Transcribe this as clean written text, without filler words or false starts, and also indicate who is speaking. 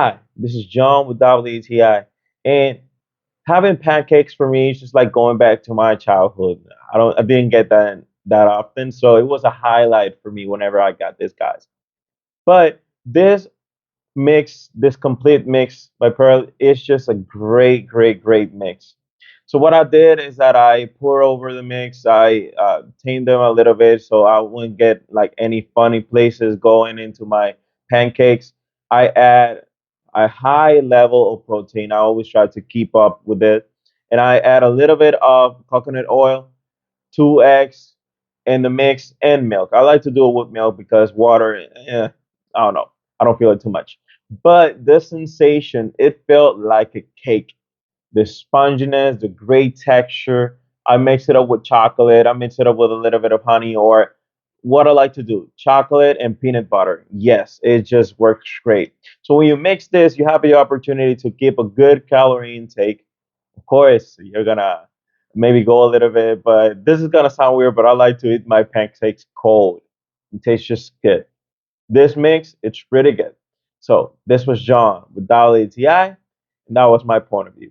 Speaker 1: Hi, this is John with WTI. And having pancakes for me is just like going back to my childhood. I didn't get that often, so it was a highlight for me whenever I got this, guys. But this mix, this complete mix by Pearl is just a great mix. So what I did is that I pour over the mix. I tamed them a little bit so I wouldn't get like any funny places going into my pancakes. I add a high level of protein. I always try to keep up with it, and I add a little bit of coconut oil, two eggs in the mix, and milk. I like to do it with milk because water, I don't know, I don't feel it too much. But the sensation, it felt like a cake. The sponginess, the great texture. I mix it up with chocolate. I mix it up with a little bit of honey, or what I like to do, chocolate and peanut butter. Yes, it just works great. So when you mix this, you have the opportunity to keep a good calorie intake. Of course, you're gonna maybe go a little bit, but this is gonna sound weird, but I like to eat my pancakes cold. It tastes just good. This mix, it's pretty good. So this was John with Dolly TI, and that was my point of view.